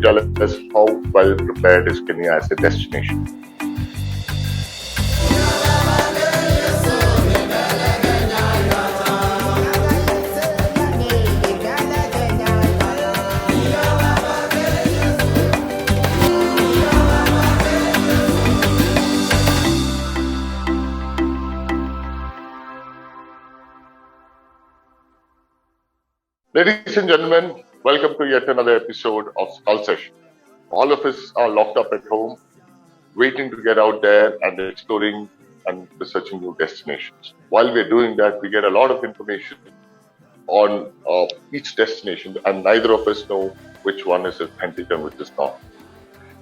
tell us how well prepared is Kenya as a destination? Ladies and gentlemen, welcome to yet another episode of Skull Session. All of us are locked up at home, waiting to get out there and exploring and researching new destinations. While we're doing that, we get a lot of information on each destination, and neither of us know which one is authentic and which is not.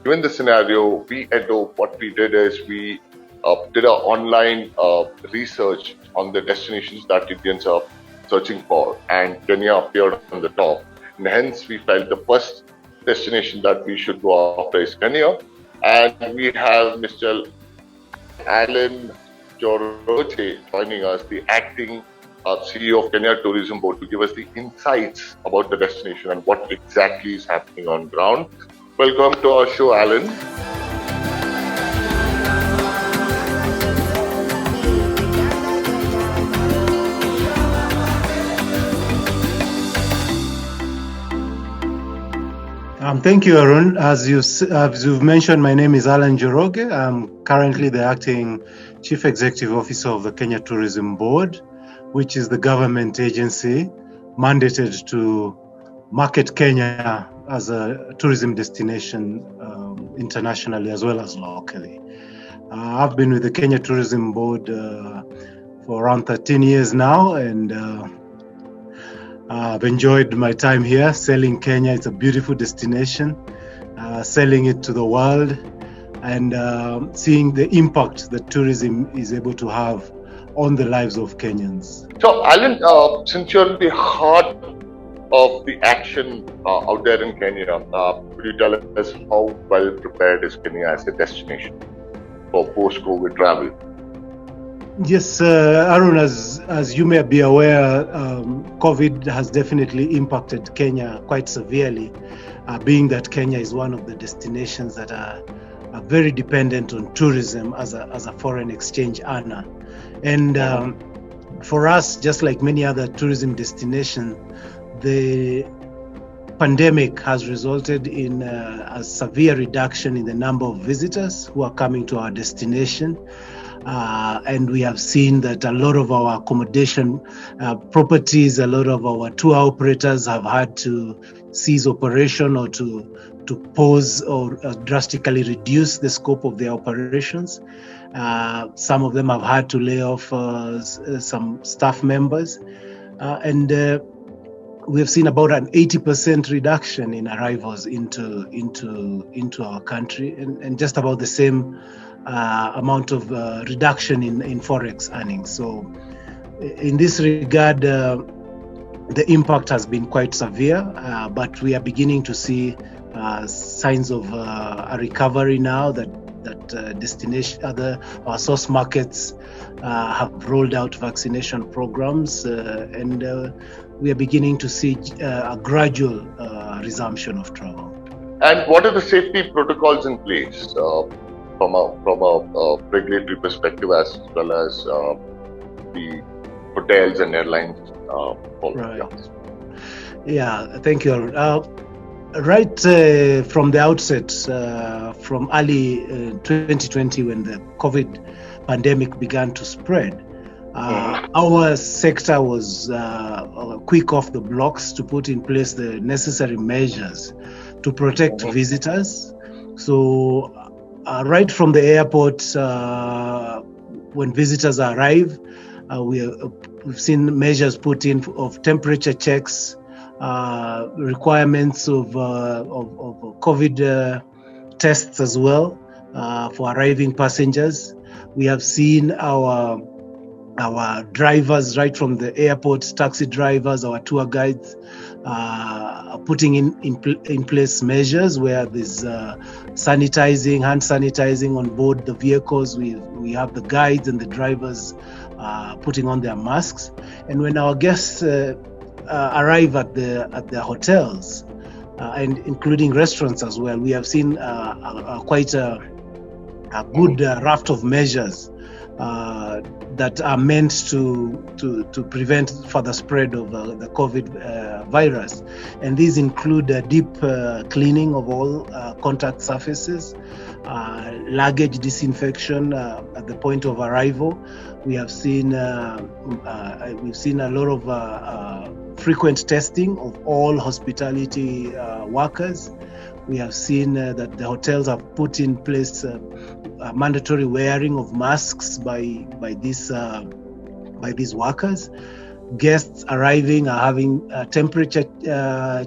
Given the scenario, we at Dope, what we did is we did our online research on the destinations that Indians are searching for, and Kenya appeared on the top. And hence, we felt the first destination that we should go after is Kenya. And we have Mr. Allan Njoroge joining us, the acting CEO of Kenya Tourism Board, to give us the insights about the destination and what exactly is happening on ground. Welcome to our show, Allan. Thank you, Arun. As you've mentioned, my name is Allan Njoroge. I'm currently the acting Chief Executive Officer of the Kenya Tourism Board, which is the government agency mandated to market Kenya as a tourism destination internationally as well as locally. I've been with the Kenya Tourism Board for around 13 years now, and I've enjoyed my time here selling Kenya. It's a beautiful destination, selling it to the world, and seeing the impact that tourism is able to have on the lives of Kenyans. So, Allan, since you're in the heart of the action out there in Kenya, could you tell us how well prepared is Kenya as a destination for post-COVID travel? Yes, Arun, as you may be aware, COVID has definitely impacted Kenya quite severely, being that Kenya is one of the destinations that are very dependent on tourism as a foreign exchange earner. And for us, just like many other tourism destinations, the pandemic has resulted in a severe reduction in the number of visitors who are coming to our destination. And we have seen that a lot of our accommodation properties, a lot of our tour operators have had to cease operation or to pause or drastically reduce the scope of their operations. Some of them have had to lay off some staff members. And we have seen about an 80% reduction in arrivals into our country, and just about the same amount of reduction in forex earnings. So in this regard, the impact has been quite severe, but we are beginning to see signs of a recovery now that our source markets have rolled out vaccination programs, and we are beginning to see a gradual resumption of travel. And what are the safety protocols in place from a regulatory perspective, as well as the hotels and airlines? Right. Yeah, thank you. Right from the outset, from early 2020, when the COVID pandemic began to spread, our sector was quick off the blocks to put in place the necessary measures to protect visitors. So right from the airport, when visitors arrive, we've seen measures put in of temperature checks, requirements of COVID tests as well for arriving passengers. We have seen our drivers right from the airport, taxi drivers, our tour guides, putting in place measures where there's hand sanitizing on board the vehicles. We have the guides and the drivers putting on their masks. And when our guests arrive at the hotels, and including restaurants as well. We have seen quite a good raft of measures that are meant to prevent further spread of the COVID virus. And these include deep cleaning of all contact surfaces, luggage disinfection at the point of arrival. We have seen we've seen a lot of frequent testing of all hospitality workers. We have seen that the hotels have put in place mandatory wearing of masks by these workers. Guests arriving are having temperature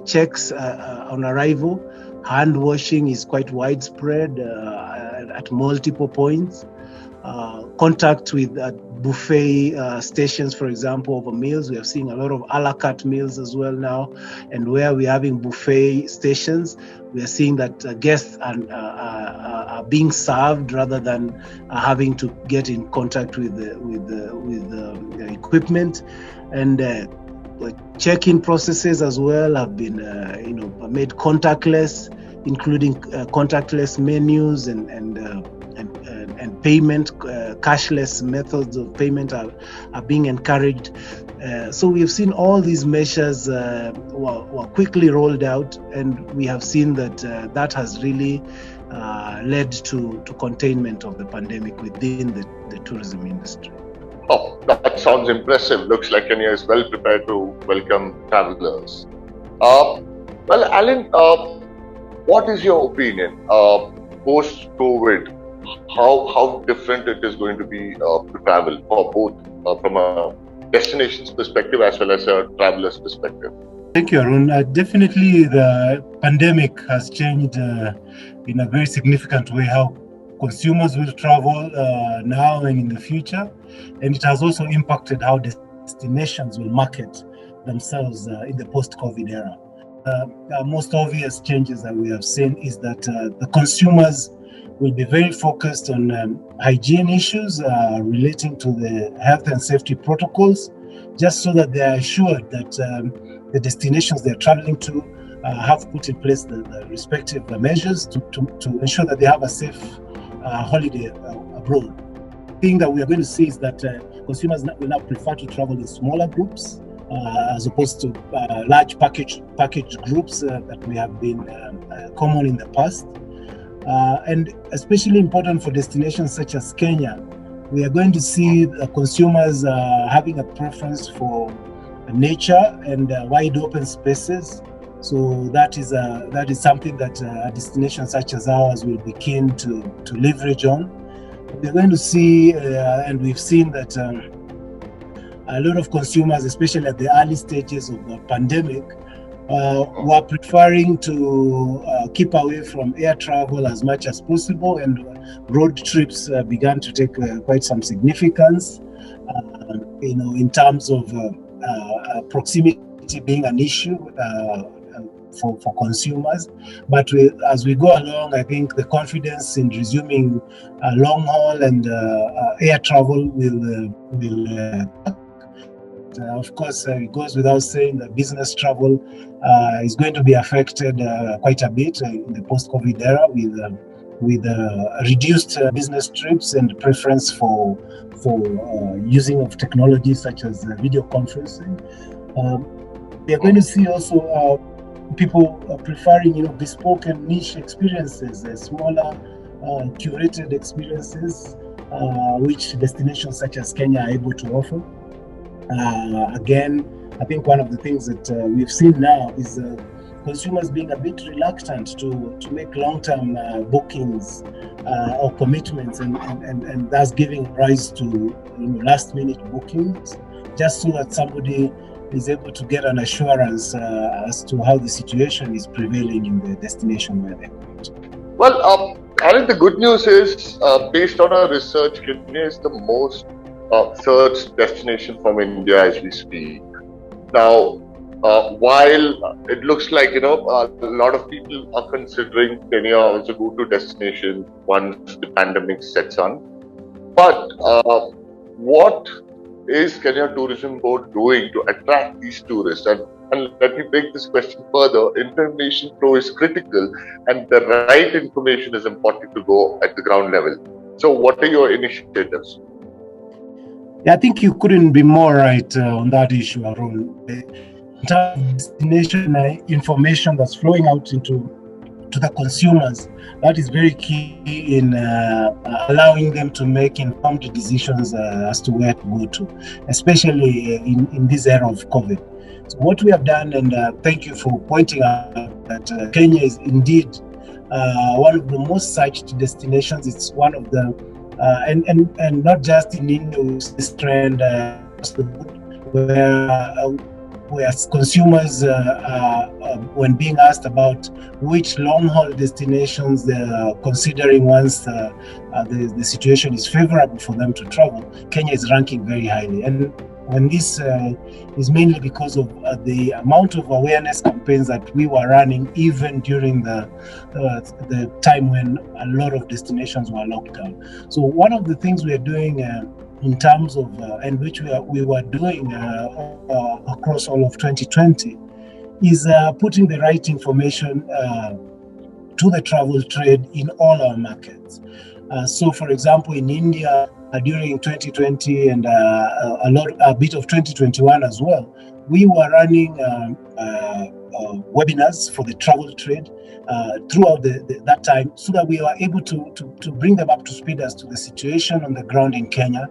checks on arrival. Hand washing is quite widespread at multiple points. Contact with buffet stations, for example, over meals. We are seeing a lot of a la carte meals as well now, and where we're having buffet stations, we are seeing that guests are being served rather than having to get in contact with the equipment. And check-in processes as well have been made contactless, including contactless menus and payment, cashless methods of payment are being encouraged. So we've seen all these measures were quickly rolled out, and we have seen that that has really led to containment of the pandemic within the tourism industry. Oh, that sounds impressive. Looks like Kenya is well prepared to welcome travelers. Well, Alan, what is your opinion post-COVID? How different it is going to be to travel for both from a destination's perspective as well as a traveler's perspective? Thank you, Arun. Definitely, the pandemic has changed in a very significant way how consumers will travel now and in the future, and it has also impacted how destinations will market themselves in the post-COVID era. The most obvious changes that we have seen is that the consumers will be very focused on hygiene issues relating to the health and safety protocols, just so that they are assured that the destinations they're traveling to have put in place the respective measures to ensure that they have a safe holiday abroad. The thing that we are going to see is that consumers will now prefer to travel in smaller groups as opposed to large package groups that may have been common in the past. And especially important for destinations such as Kenya, we are going to see consumers having a preference for nature and wide open spaces. So that is something that a destination such as ours will be keen to leverage on. We're going to see, and we've seen that a lot of consumers, especially at the early stages of the pandemic, were preferring to keep away from air travel as much as possible, and road trips began to take quite some significance, in terms of proximity being an issue for consumers. But as we go along, I think the confidence in resuming long haul and air travel will of course, it goes without saying that business travel is going to be affected quite a bit in the post-COVID era with reduced business trips and preference for using of technology such as video conferencing. We are going to see also people preferring bespoke and niche experiences, smaller curated experiences, which destinations such as Kenya are able to offer. Again, I think one of the things that we've seen now is consumers being a bit reluctant to make long-term bookings or commitments, and thus giving rise to last-minute bookings, just so that somebody is able to get an assurance as to how the situation is prevailing in the destination where they're going. Well, I think the good news is, based on our research, Kenya is the most searched destination from India as we speak. Now, while it looks like a lot of people are considering Kenya as a go-to destination once the pandemic sets on, but what is Kenya Tourism Board doing to attract these tourists, and And let me break this question further. Information flow is critical, and the right information is important to go at the ground level. So, what are your initiatives? Yeah, I think you couldn't be more right on that issue, Arun. In terms of destination information that's flowing out to the consumers, that is very key in allowing them to make informed decisions as to where to go to, especially in this era of COVID. So what we have done, and thank you for pointing out that Kenya is indeed one of the most searched destinations. It's one of the and not just in India, this trend where consumers, when being asked about which long-haul destinations they're considering once the situation is favorable for them to travel, Kenya is ranking very highly. And this is mainly because of the amount of awareness campaigns that we were running even during the time when a lot of destinations were locked down. So one of the things we are doing in terms of, and which we were doing across all of 2020, is putting the right information to the travel trade in all our markets. So, for example, in India, during 2020 and a bit of 2021 as well, we were running webinars for the travel trade throughout that time, so that we were able to bring them up to speed as to the situation on the ground in Kenya,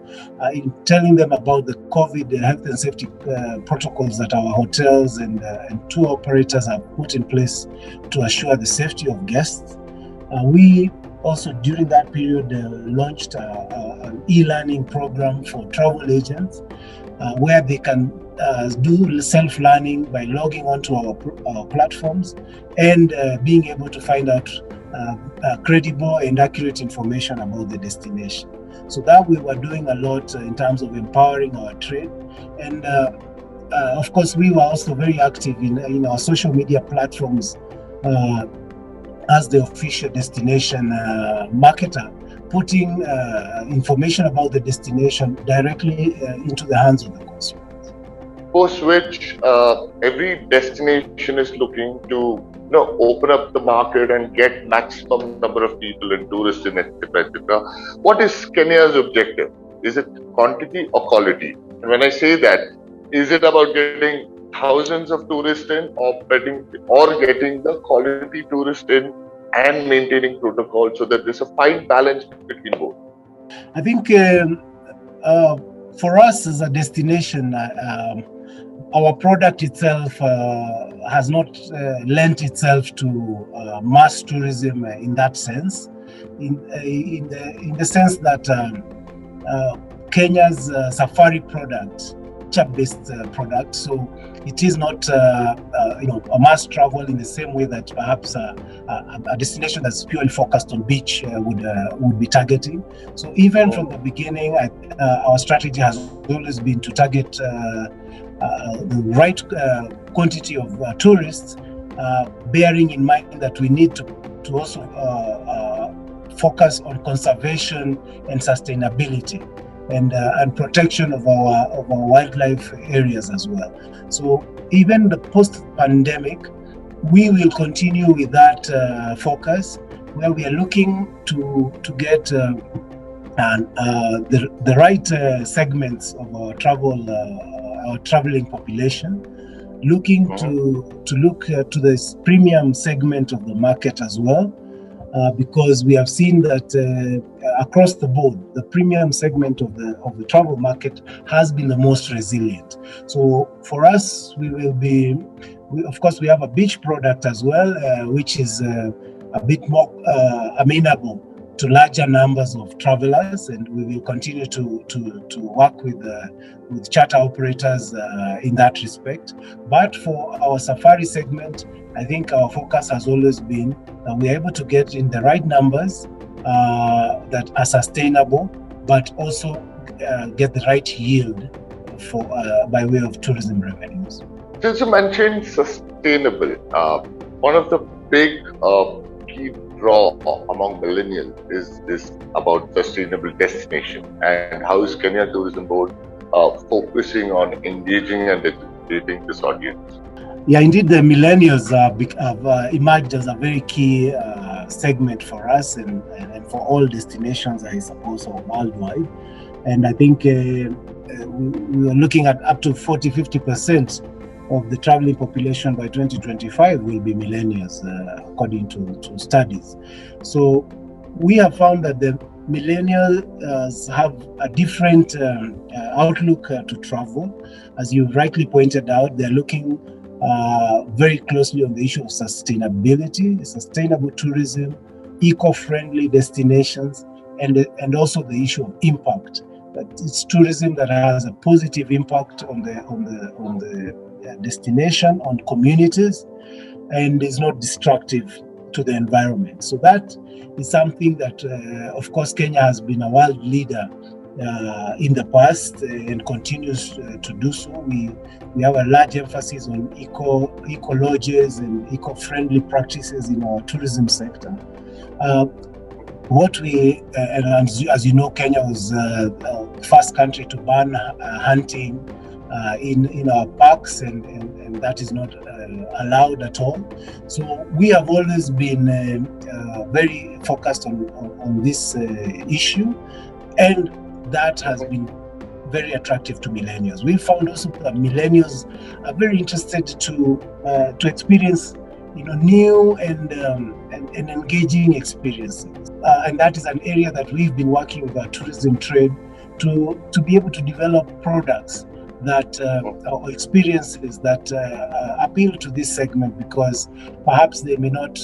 in telling them about the COVID health and safety protocols that our hotels and tour operators have put in place to assure the safety of guests. We also, during that period, launched an e-learning program for travel agents, where they can do self-learning by logging onto our platforms and being able to find out credible and accurate information about the destination. So that we were doing a lot in terms of empowering our trade. And of course, we were also very active in our social media platforms as the official destination marketer, putting information about the destination directly into the hands of the consumer. Post which every destination is looking to open up the market and get maximum number of people and tourists in, etc., etc. What is Kenya's objective? Is it quantity or quality? And when I say that, is it about getting thousands of tourists in, or getting the quality tourist in and maintaining protocol, so that there's a fine balance between both? I think for us as a destination, our product itself has not lent itself to mass tourism in that sense, in the sense that Kenya's safari product, based product, so it is not a mass travel in the same way that perhaps a destination that's purely focused on beach would be targeting. So even from the beginning, our strategy has always been to target the right quantity of tourists, bearing in mind that we need to also focus on conservation and sustainability, and protection of our wildlife areas as well. So even the post-pandemic, we will continue with that focus, where we are looking to get the right segments of our traveling population, looking to look to this premium segment of the market as well. Because we have seen that across the board, the premium segment of the travel market has been the most resilient. So for us, of course, we have a beach product as well, which is a bit more amenable to larger numbers of travelers, and we will continue to work with charter operators in that respect. But for our safari segment, I think our focus has always been that we are able to get in the right numbers that are sustainable, but also get the right yield by way of tourism revenues. Since you mentioned sustainable, one of the big key draw among millennials is about sustainable destination, and how is Kenya Tourism Board focusing on engaging and educating this audience? Yeah, indeed, the millennials have emerged as a very key segment for us and for all destinations, I suppose, worldwide. And I think we are looking at up to 40-50% of the traveling population by 2025 will be millennials, according to studies. So we have found that the millennials have a different outlook to travel. As you rightly pointed out, they're looking very closely on the issue of sustainability, sustainable tourism, eco-friendly destinations, and also the issue of impact. That it's tourism that has a positive impact on the destination, on communities, and is not destructive to the environment. So that is something that, of course, Kenya has been a world leader in the past and continues to do so. We have a large emphasis on eco lodges and eco-friendly practices in our tourism sector. And as you know, Kenya was the first country to ban hunting in our parks, and that is not allowed at all. So we have always been very focused on this issue, and that has been very attractive to millennials. We found also that millennials are very interested to experience, new and engaging experiences, and that is an area that we've been working with our tourism trade to be able to develop products that or experiences that appeal to this segment, because perhaps they may not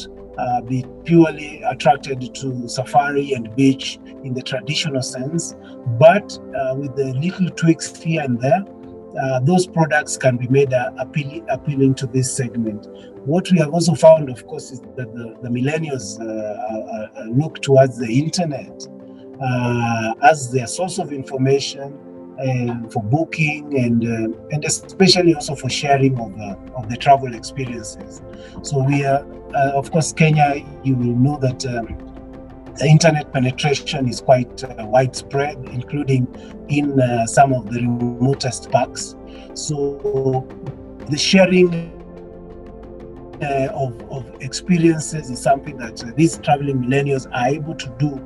be purely attracted to safari and beach in the traditional sense, but with the little tweaks here and there, those products can be made appealing to this segment. What we have also found, of course, is that the millennials look towards the internet as their source of information for booking and especially also for sharing of the travel experiences. So we are, of course, Kenya, you will know that the internet penetration is quite widespread, including in some of the remotest parks. So the sharing of experiences is something that these traveling millennials are able to do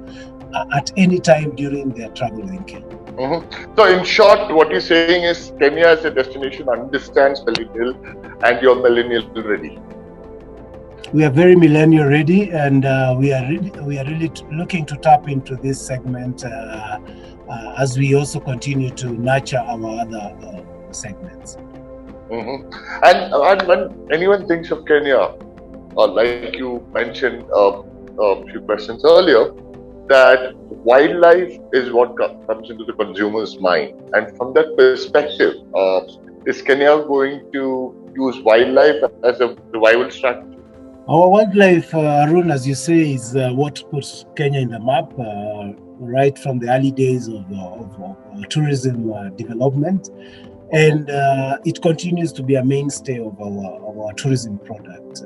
at any time during their travel in Kenya. Mm-hmm. So in short, what you're saying is Kenya as a destination understands millennial, and you're millennial ready. We are very millennial ready, and we are really looking to tap into this segment as we also continue to nurture our other segments. Mm-hmm. And when anyone thinks of Kenya, like you mentioned a few questions earlier, that wildlife is what comes into the consumer's mind. And from that perspective, is Kenya going to use wildlife as a revival strategy? Our wildlife, Arun, as you say, is what puts Kenya in the map, right from the early days of tourism development. And it continues to be a mainstay of our tourism product.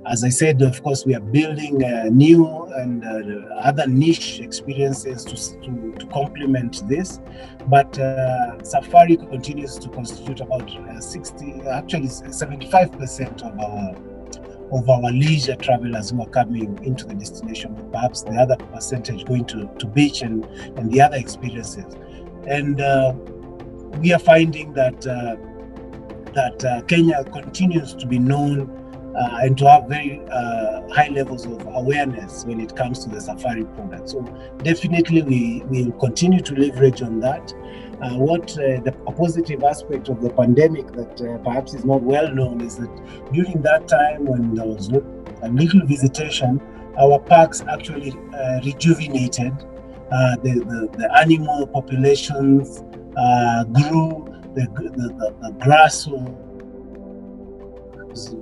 As I said, of course, we are building new and other niche experiences to complement this. But safari continues to constitute about 75% of our leisure travelers who are coming into the destination, with perhaps the other percentage going to beach and the other experiences. And we are finding that Kenya continues to be known and to have very high levels of awareness when it comes to the safari product. So definitely we will continue to leverage on that. The positive aspect of the pandemic that perhaps is not well known is that during that time when there was a little visitation, our parks actually rejuvenated. The animal populations grew, the grass was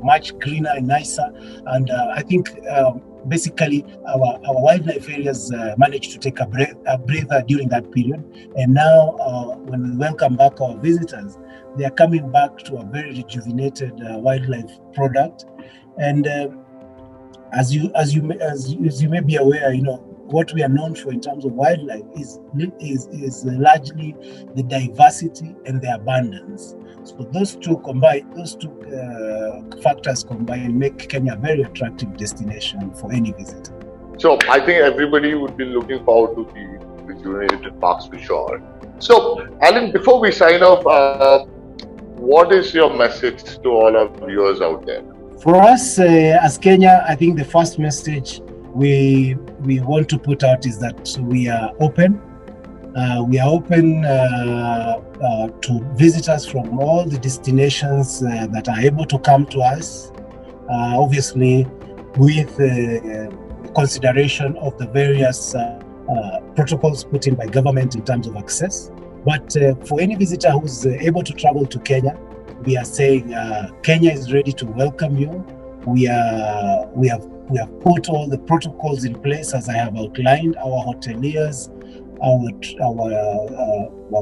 much greener and nicer, and I think basically our wildlife areas managed to take a breather during that period. And now when we welcome back our visitors, they are coming back to a very rejuvenated wildlife product. And as you may be aware, what we are known for in terms of wildlife is largely the diversity and the abundance. So those two factors combined make Kenya a very attractive destination for any visitor. So I think everybody would be looking forward to the rejuvenated parks for sure. So Alan, before we sign off, what is your message to all our viewers out there? For us as Kenya, I think the first message we want to put out is that we are open. We are open to visitors from all the destinations that are able to come to us, obviously with consideration of the various protocols put in by government in terms of access. But for any visitor who's able to travel to Kenya, we are saying Kenya is ready to welcome you. We have put all the protocols in place as I have outlined. Our hoteliers, our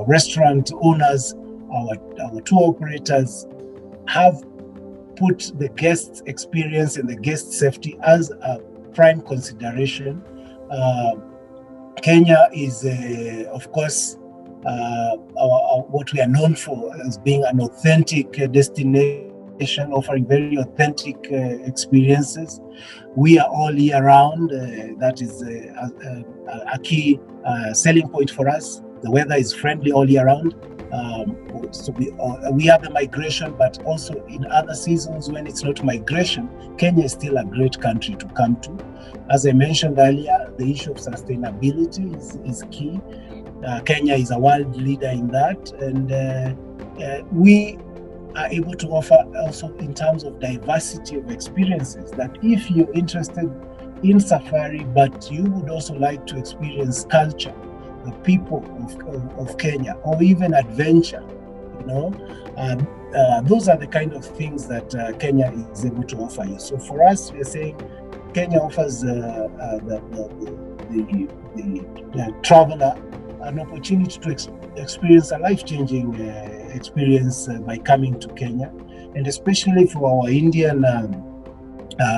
restaurant owners, our tour operators have put the guest experience and the guest safety as a prime consideration. Kenya is, of course, what we are known for as being an authentic destination, offering very authentic experiences. We are all year round. That is a key selling point for us. The weather is friendly all year round. So we have the migration, but also in other seasons when it's not migration, Kenya is still a great country to come to. As I mentioned earlier, the issue of sustainability is key. Kenya is a world leader in that, and we are able to offer also in terms of diversity of experiences, that if you're interested in safari, but you would also like to experience culture, the people of Kenya, or even adventure, those are the kind of things that Kenya is able to offer you. So for us, we're saying Kenya offers the traveler an opportunity to experience a life-changing experience by coming to Kenya, and especially for our Indian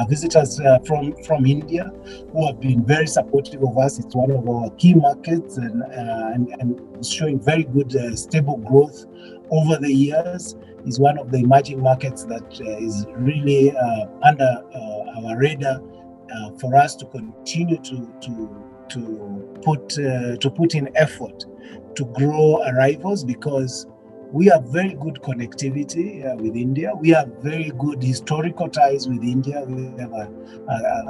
visitors from India who have been very supportive of us. It's one of our key markets and showing very good stable growth over the years. Is one of the emerging markets that is really under our radar for us to continue to put in effort to grow arrivals, because we have very good connectivity with India. We have very good historical ties with India. We have a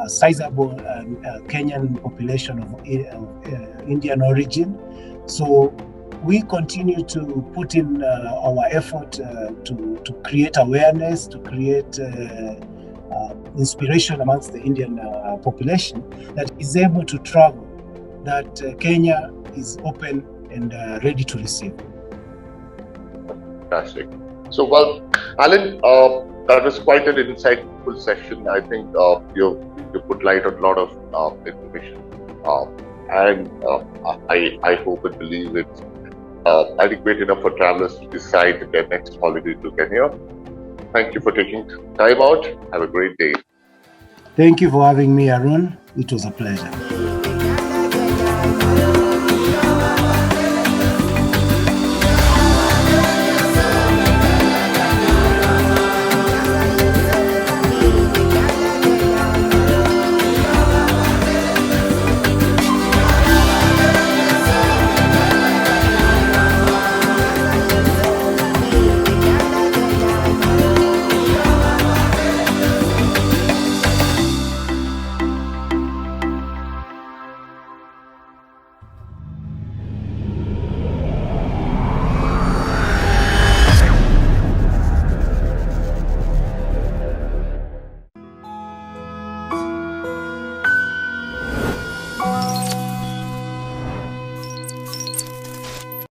sizable Kenyan population of Indian origin. So we continue to put in our effort to create awareness, to create inspiration amongst the Indian population that is able to travel, that Kenya is open and ready to receive. Fantastic. So, well, Alan, that was quite an insightful session. I think you put light on a lot of information, and I hope and believe it's adequate enough for travelers to decide their next holiday to Kenya. Thank you for taking time out. Have a great day. Thank you for having me, Arun. It was a pleasure.